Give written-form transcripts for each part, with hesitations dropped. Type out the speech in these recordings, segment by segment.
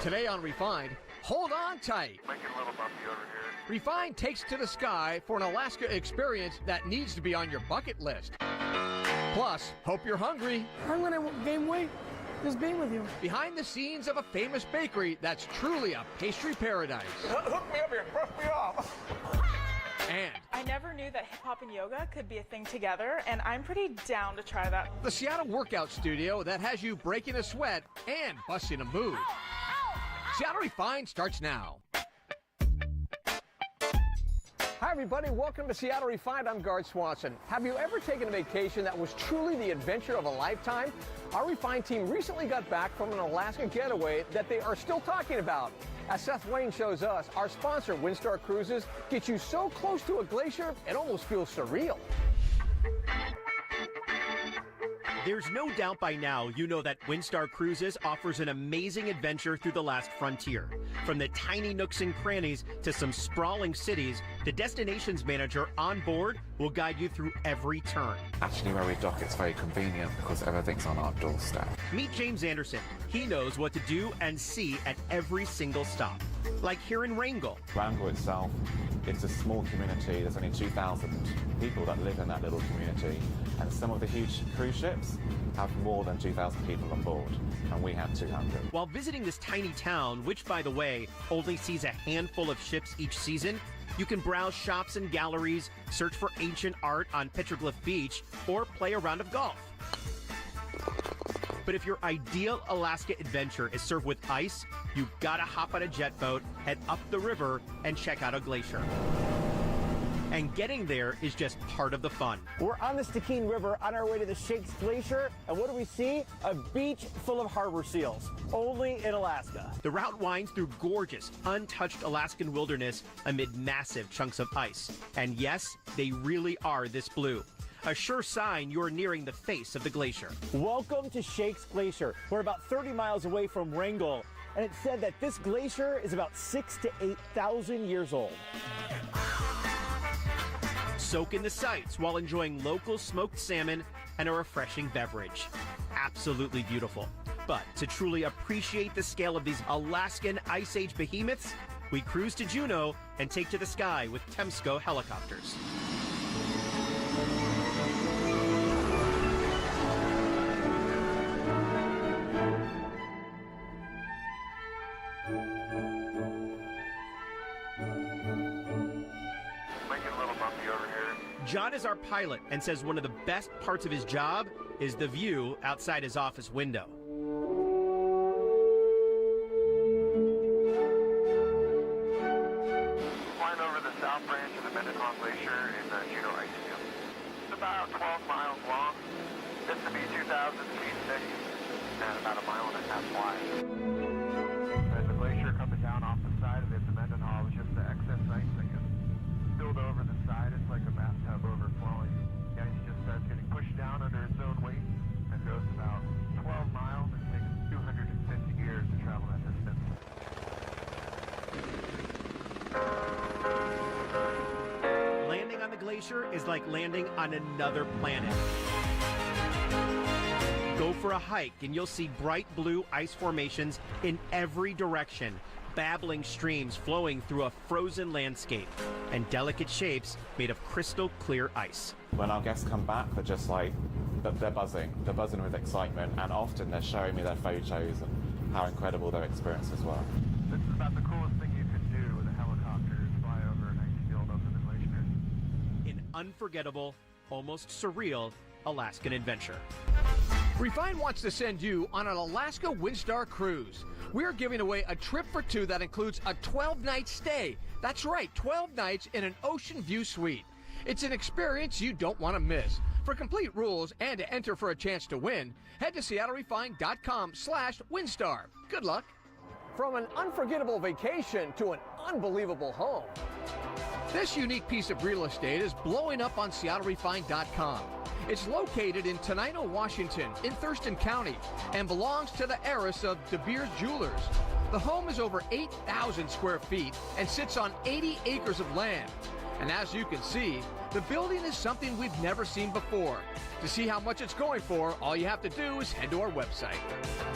Today on Refined, hold on tight. Make it a little bumpy over here. Refined takes to the sky for an Alaska experience that needs to be on your bucket list. Plus, hope you're hungry. I'm gonna gain weight just being with you. Behind the scenes of a famous bakery that's truly a pastry paradise. Hook me up here, brush me off. And I never knew that hip hop and yoga could be a thing together, and I'm pretty down to try that. the Seattle workout studio that has you breaking a sweat and busting a move. Seattle Refined starts now. Hi, everybody. Welcome to Seattle Refined. I'm Gard Swanson. Have you ever taken a vacation that was truly the adventure of a lifetime? Our Refined team recently got back from an Alaska getaway that they are still talking about. As Seth Wayne shows us, our sponsor, Windstar Cruises, gets you so close to a glacier, it almost feels surreal. There's no doubt by now you know that Windstar Cruises offers an amazing adventure through the last frontier. From the tiny nooks and crannies to some sprawling cities, the destinations manager on board will guide you through every turn. Actually, where we dock, it's very convenient because everything's on our doorstep. Meet James Anderson. He knows what to do and see at every single stop. Like here in Wrangell. Wrangell itself, it's a small community. There's only 2,000 people that live in that little community. And some of the huge cruise ships have more than 2,000 people on board, and we have 200. While visiting this tiny town, which, by the way, only sees a handful of ships each season, you can browse shops and galleries, search for ancient art on Petroglyph Beach, or play a round of golf. But if your ideal Alaska adventure is served with ice, you've got to hop on a jet boat, head up the river, and check out a glacier. And getting there is just part of the fun. We're on the Stikine River on our way to the Shakes Glacier, and what do we see? A beach full of harbor seals, only in Alaska. The route winds through gorgeous, untouched Alaskan wilderness amid massive chunks of ice. And yes, they really are this blue. A sure sign you're nearing the face of the glacier. Welcome to Shakes Glacier. We're about 30 miles away from Wrangell, and it's said that this glacier is about 6,000 to 8,000 years old. Soak in the sights while enjoying local smoked salmon and a refreshing beverage. Absolutely beautiful. But to truly appreciate the scale of these Alaskan Ice Age behemoths, we cruise to Juneau and take to the sky with Temsco helicopters. John is our pilot and says one of the best parts of his job is the view outside his office window. Flying over the south branch of the Buena Glacier in the Juneau ice field. It's about 12 miles long, just to be 2,000 feet thick, and about a mile and a half wide. There's a glacier coming down off the side of it. The Mendenhall was just the excess ice that gets spilled over the side. It's like a bathtub overflowing. The ice just starts getting pushed down under its own weight and goes about 12 miles and takes 250 years to travel that distance. Landing on the glacier is like landing on another planet. Go for a hike and you'll see bright blue ice formations in every direction, babbling streams flowing through a frozen landscape, and delicate shapes made of crystal clear ice. When our guests come back, they're just like, they're buzzing. They're buzzing with excitement, and often they're showing me their photos and how incredible their experience as well. This is about the coolest thing you could do with a helicopter is fly over an ice field up in the glacier. An unforgettable, almost surreal Alaskan adventure. Refined wants to send you on an Alaska Windstar cruise. We're giving away a trip for two that includes a 12-night stay. That's right, 12 nights in an ocean view suite. It's an experience you don't want to miss. For complete rules and to enter for a chance to win, head to seattlerefined.com/Windstar. Good luck. From an unforgettable vacation to an unbelievable home, this unique piece of real estate is blowing up on seattlerefined.com. It's located in Tenino, Washington, in Thurston County, and belongs to the heiress of De Beers Jewelers. The home is over 8,000 square feet and sits on 80 acres of land. And as you can see, the building is something we've never seen before. To see how much it's going for, all you have to do is head to our website.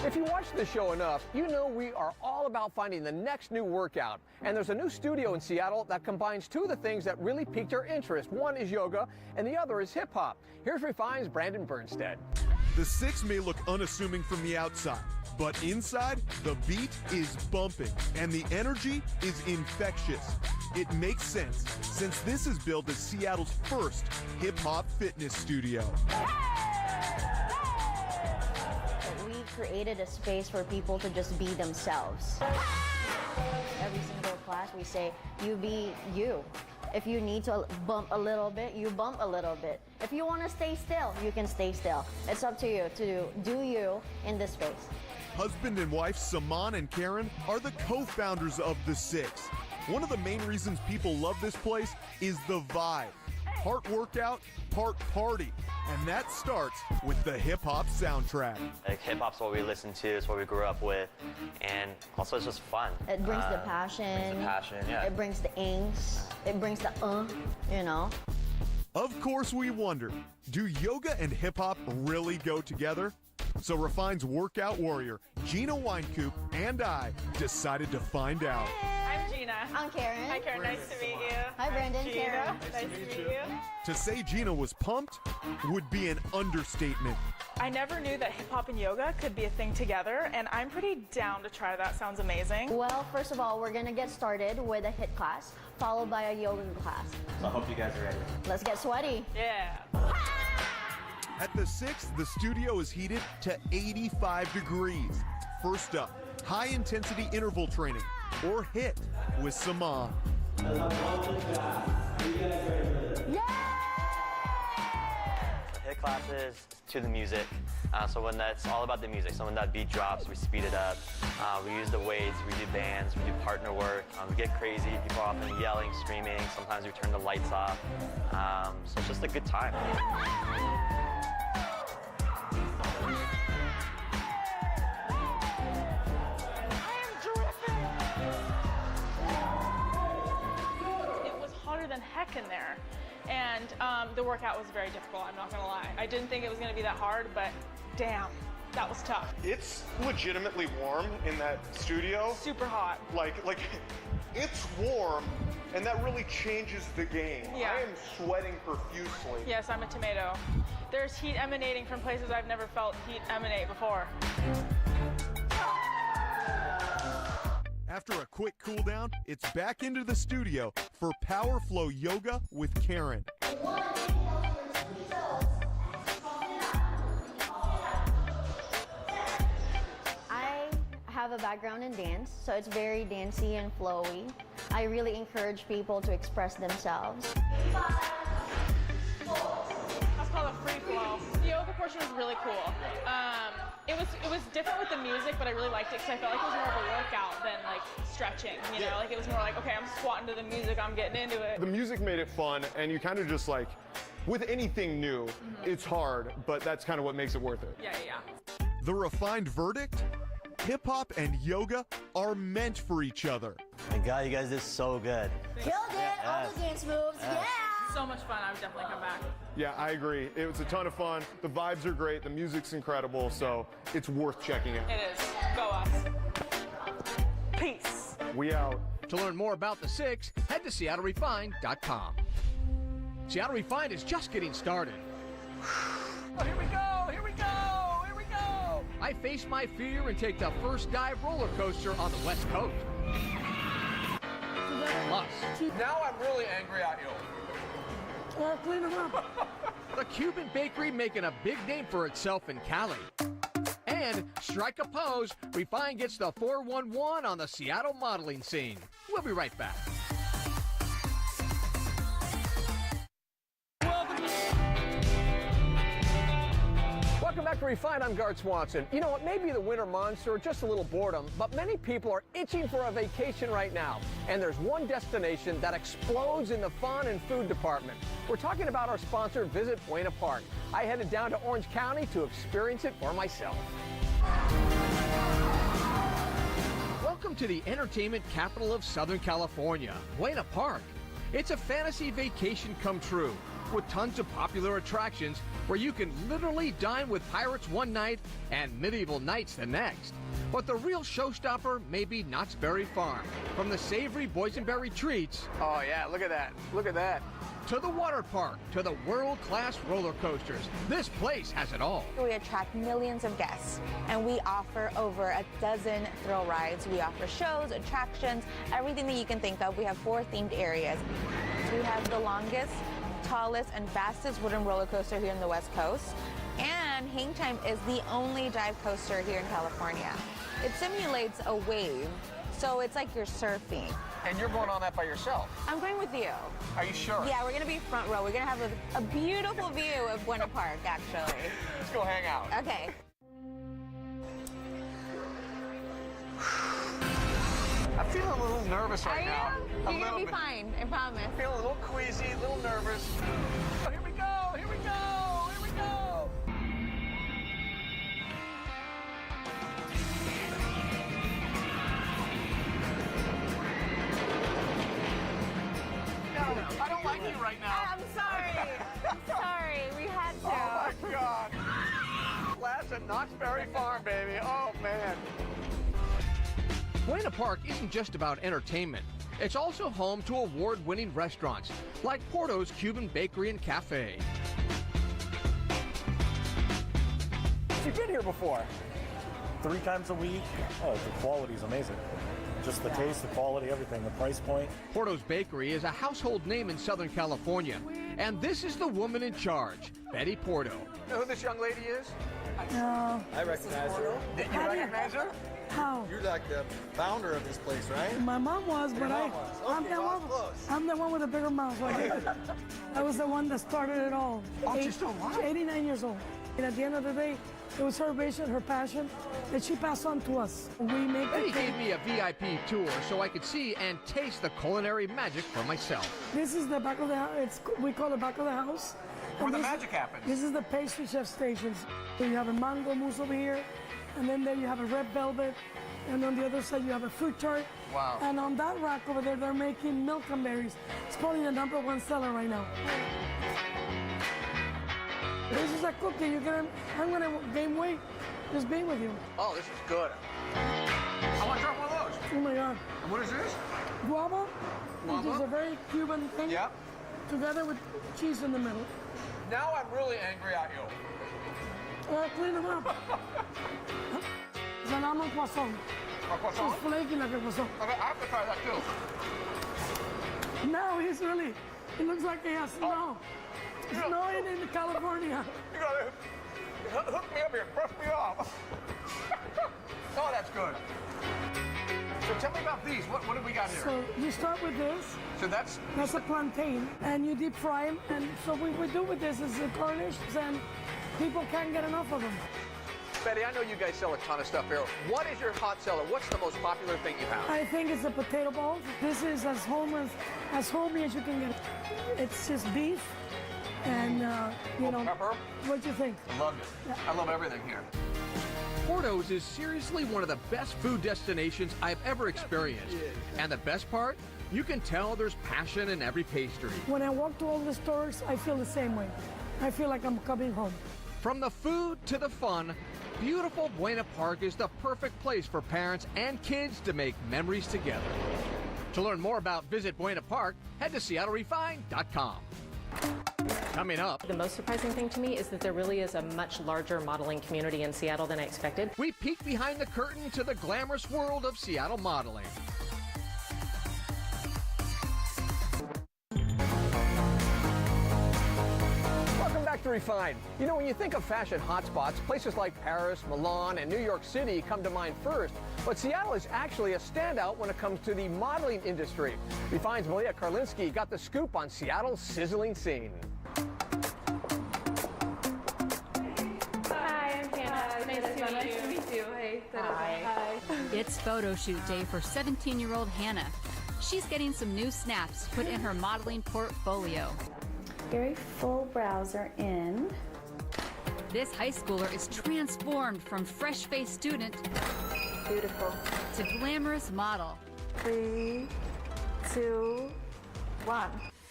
If you watch the show enough, you know we are all about finding the next new workout. And there's a new studio in Seattle that combines two of the things that really piqued our interest. One is yoga, and the other is hip hop. Here's Refine's Brandon Bernstead. The Six may look unassuming from the outside, but inside, the beat is bumping and the energy is infectious. It makes sense, since this is billed as Seattle's first hip-hop fitness studio. We created a space for people to just be themselves. Every single class we say, you be you. If you need to bump a little bit, you bump a little bit. If you want to stay still, you can stay still. It's up to you to do you in this space. Husband and wife Saman and Karen are the co-founders of The Six. One of the main reasons people love this place is the vibe. Part workout, part party. And that starts with the hip-hop soundtrack. Like, hip-hop's what we listen to, it's what we grew up with, and also it's just fun. It brings the passion. It brings the passion, yeah. It brings the angst. It brings the you know. Of course we wonder, do yoga and hip-hop really go together? So Refine's workout warrior, Gina Winecoop, and I decided to find out. I'm Gina. I'm Karen. Hi, Karen. Nice to meet you. Hi, Brandon. Gina. Karen. Nice to meet you. To say Gina was pumped would be an understatement. I never knew that hip hop and yoga could be a thing together, and I'm pretty down to try that. Sounds amazing. Well, first of all, we're gonna get started with a HIIT class, followed by a yoga class. So I hope you guys are ready. Let's get sweaty. Yeah. At the Six, the studio is heated to 85 degrees. First up, high-intensity interval training, or HIIT, with Saman. HIIT classes to the music. So when that's all about the music, so when that beat drops, we speed it up. We use the weights, we do bands, we do partner work. We get crazy, people are often yelling, screaming. Sometimes we turn the lights off. So it's just a good time. Than heck in there, and the workout was very difficult. I'm not gonna lie. I didn't think it was gonna be that hard, but damn, that was tough. It's legitimately warm in that studio. Super hot. Like it's warm, and that really changes the game. Yeah. I am sweating profusely. Yes, I'm a tomato. There's heat emanating from places I've never felt heat emanate before. After a quick cool down, it's back into the studio for Power Flow Yoga with Karen. I have a background in dance, so it's very dancey and flowy. I really encourage people to express themselves. That's called a free flow. The yoga portion was really cool. It was different with the music, but I really liked it because I felt like it was more of a workout than like stretching, you know? Like it was more like, okay, I'm squatting to the music, I'm getting into it. The music made it fun, and you kind of just like, with anything new, it's hard, but that's kind of what makes it worth it. Yeah. The refined verdict? Hip-hop and yoga are meant for each other. My God, you guys did so good. Killed it! All the dance moves, yeah! So much fun, I would definitely come back. Yeah, I agree. It was a ton of fun. The vibes are great. The music's incredible, so it's worth checking out. It is. Go us. Peace. We out. To learn more about the Six, head to SeattleRefined.com. Seattle Refined is just getting started. Oh, here we go! Here we go! Here we go! I face my fear and take the first dive roller coaster on the West Coast. Plus, Now I'm really angry at you. Well, clean them up. the Cuban bakery making a big name for itself in Cali. And strike a pose, Refine gets the 411 on the Seattle modeling scene. We'll be right back. Welcome back to Refine. I'm Gart Swanson. You know, it may be the winter months or just a little boredom, but many people are itching for a vacation right now. And there's one destination that explodes in the fun and food department. We're talking about our sponsor, Visit Buena Park. I headed down to Orange County to experience it for myself. Welcome to the entertainment capital of Southern California, Buena Park. It's a fantasy vacation come true, with tons of popular attractions where you can literally dine with pirates one night and medieval knights the next. But the real showstopper may be Knott's Berry Farm. From the savory boysenberry treats, oh yeah, look at that, to the water park, to the world-class roller coasters. This place has it all. We attract millions of guests, and we offer over a dozen thrill rides. We offer shows, attractions, everything that you can think of. We have 4 themed areas. We have the longest, tallest, and fastest wooden roller coaster here on the West Coast. And Hang Time is the only dive coaster here in California. It simulates a wave, so it's like you're surfing. And you're going on that by yourself? I'm going with you. Are you sure? Yeah, we're going to be front row. We're going to have a beautiful view of Buena Park, actually. Let's go hang out. Okay. I'm feeling a little nervous right now. Are you? You're going to be fine, I promise. I'm feeling a little queasy, a little nervous. Oh, here we go, here we go, here we go. No, I don't like you right now. I'm sorry. I'm sorry. We had to. Oh, my God. Last at Knott's Berry Farm, baby. Oh, man. Buena Park isn't just about entertainment. It's also home to award-winning restaurants like Porto's Cuban Bakery and Cafe. You've been here before? 3 times a week. Oh, the quality's amazing. Just the taste, the quality, everything, the price point. Porto's Bakery is a household name in Southern California. And this is the woman in charge, Betty Porto. You know who this young lady is? No. I recognize her. Did you recognize her? How? You're like the founder of this place, right? My mom was, but mom was. Okay, I'm the one with the bigger mouth. So I was the one that started it all. Oh, she's still alive? 89 years old. And at the end of the day, it was her vision, her passion, that she passed on to us. We make Betty gave me a VIP tour so I could see and taste the culinary magic for myself. This is the back of the house. We call it back of the house. Where the this- magic happens. This is the pastry chef stations. So you have a mango mousse over here, and then there you have a red velvet, and on the other side you have a fruit tart. Wow. And on that rack over there, they're making milk and berries. It's probably the #1 seller right now. This is a cookie. I'm gonna gain weight just being with you. Oh, this is good. I want to try one of those. Oh my God. And what is this? Guava, which is a very Cuban thing. Yep. Together with cheese in the middle. Now I'm really angry at you. Clean them up. It's an almond croissant. A croissant? It's flaky like a croissant. Okay, I have to try that too. No, he's really, it looks like he has snow. Snowing in California. You gotta hook me up here, brush me off. Oh, that's good. So tell me about these. What do we got here? So you start with this. So that's a plantain, and you deep fry them. And so what we do with this is the garnishes, and people can't get enough of them. Betty, I know you guys sell a ton of stuff here. What is your hot seller? What's the most popular thing you have? I think it's the potato balls. This is as homey as you can get. It's just beef, and you know. Pepper? What do you think? Love it. Yeah. I love everything here. Porto's is seriously one of the best food destinations I've ever experienced. And the best part? You can tell there's passion in every pastry. When I walk to all the stores, I feel the same way. I feel like I'm coming home. From the food to the fun, beautiful Buena Park is the perfect place for parents and kids to make memories together. To learn more about Visit Buena Park, head to SeattleRefined.com. Coming up, the most surprising thing to me is that there really is a much larger modeling community in Seattle than I expected. We peek behind the curtain to the glamorous world of Seattle modeling. Welcome back to Refined. You know, when you think of fashion hotspots, places like Paris, Milan, and New York City come to mind first. But Seattle is actually a standout when it comes to the modeling industry. Refined's Malia Karlinski got the scoop on Seattle's sizzling scene. Hi, I'm Hannah. Nice to meet you. Hey. Hi. It's photo shoot day for 17-year-old Hannah. She's getting some new snaps to put in her modeling portfolio. Very full browser in. This high schooler is transformed from fresh-faced student Beautiful. to glamorous model. 3, 2, one.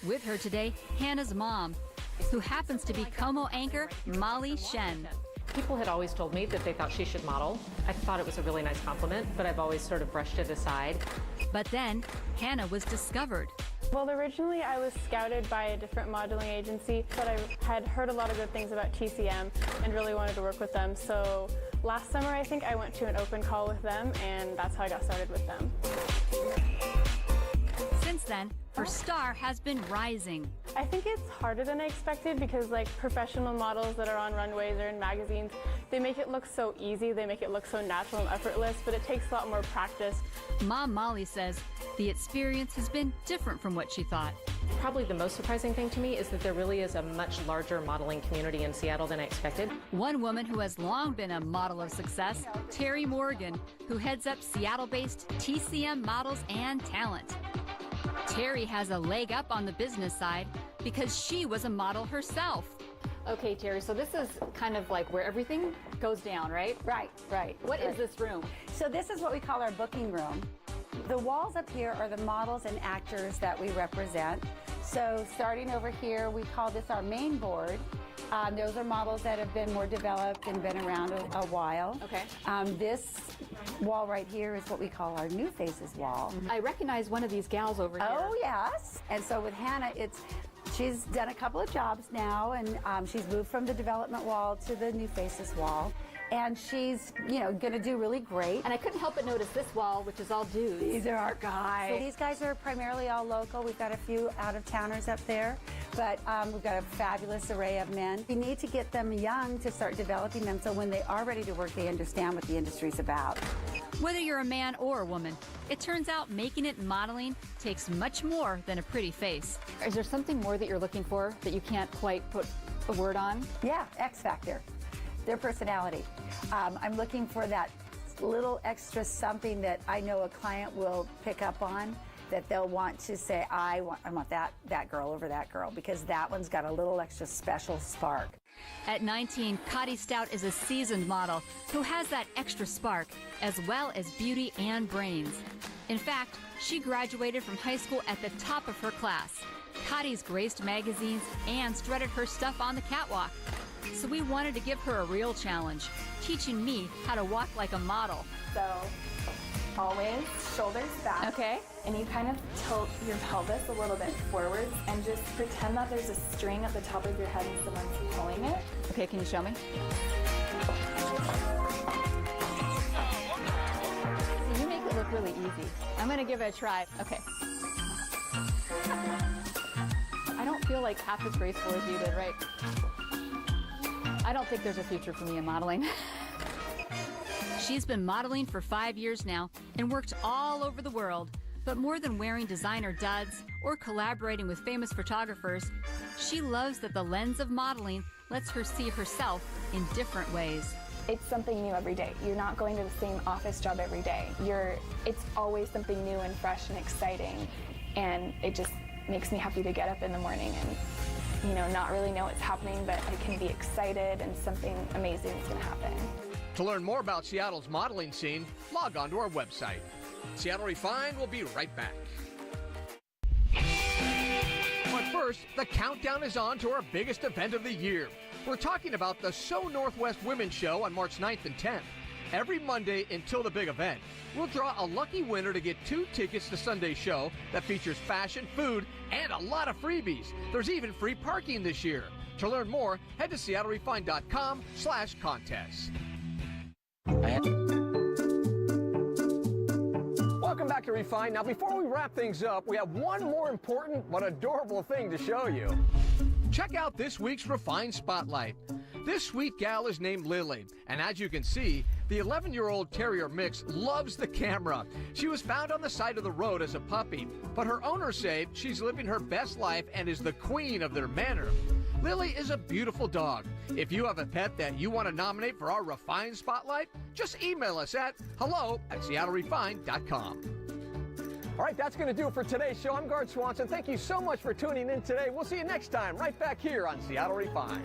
With her today, Hannah's mom, who happens to be Como anchor Molly Shen. People had always told me that they thought she should model. I thought it was a really nice compliment, but I've always sort of brushed it aside. But then, Hannah was discovered. Well, originally I was scouted by a different modeling agency, but I had heard a lot of good things about TCM and really wanted to work with them. So last summer, I think I went to an open call with them, and that's how I got started with them. Since then, her star has been rising. I think it's harder than I expected because like professional models that are on runways or in magazines, they make it look so easy, they make it look so natural and effortless, but it takes a lot more practice. Mom Molly says the experience has been different from what she thought. Probably the most surprising thing to me is that there really is a much larger modeling community in Seattle than I expected. One woman who has long been a model of success, Terry Morgan, who heads up Seattle-based TCM Models and Talent. Terry has a leg up on the business side because she was a model herself. Okay, Terry, so this is kind of like where everything goes down, right? Right. What is this room? So this is what we call our booking room. The walls up here are the models and actors that we represent. So starting over here, we call this our main board. Those are models that have been more developed and been around a while. Okay. This wall right here is what we call our new faces wall. I recognize one of these gals over here. Oh, yes. And so with Hannah, she's done a couple of jobs now, and she's moved from the development wall to the new faces wall. And she's, going to do really great. And I couldn't help but notice this wall, which is all dudes. These are our guys. So these guys are primarily all local. We've got a few out-of-towners up there, but we've got a fabulous array of men. We need to get them young to start developing them so when they are ready to work, they understand what the industry's about. Whether you're a man or a woman, it turns out making it in modeling takes much more than a pretty face. Is there something more that you're looking for that you can't quite put a word on? Yeah, X factor. Their personality. I'm looking for that little extra something that I know a client will pick up on, that they'll want to say, I want that girl over that girl, because that one's got a little extra special spark. At 19, Cotty Stout is a seasoned model who has that extra spark, as well as beauty and brains. In fact, she graduated from high school at the top of her class. Cotty's graced magazines and strutted her stuff on the catwalk. So we wanted to give her a real challenge, teaching me how to walk like a model. So always shoulders back. Okay. And you kind of tilt your pelvis a little bit forwards and just pretend that there's a string at the top of your head and someone's pulling it. Okay, can you show me? So you make it look really easy. I'm going to give it a try. Okay. I don't feel like half as graceful as you did, right? I don't think there's a future for me in modeling. She's been modeling for 5 years now and worked all over the world. But more than wearing designer duds or collaborating with famous photographers, she loves that the lens of modeling lets her see herself in different ways. It's something new every day. You're not going to the same office job every day. It's always something new and fresh and exciting. And it just makes me happy to get up in the morning and not really know what's happening, but I can be excited and something amazing is going to happen. To learn more about Seattle's modeling scene, log on to our website. Seattle Refined will be right back. But first, the countdown is on to our biggest event of the year. We're talking about the So Northwest Women's Show on March 9th and 10th. Every Monday until the big event, we'll draw a lucky winner to get 2 tickets to Sunday's show that features fashion, food, and a lot of freebies. There's even free parking this year. To learn more, head to seattlerefined.com/contest. Welcome back to Refine. Now, before we wrap things up, we have one more important but adorable thing to show you. Check out this week's Refine Spotlight. This sweet gal is named Lily, and as you can see, the 11-year-old terrier mix loves the camera. She was found on the side of the road as a puppy, but her owners say she's living her best life and is the queen of their manor. Lily is a beautiful dog. If you have a pet that you want to nominate for our Refine Spotlight, just email us at hello@seattlerefined.com. All right, that's going to do it for today's show. I'm Gard Swanson. Thank you so much for tuning in today. We'll see you next time right back here on Seattle Refined.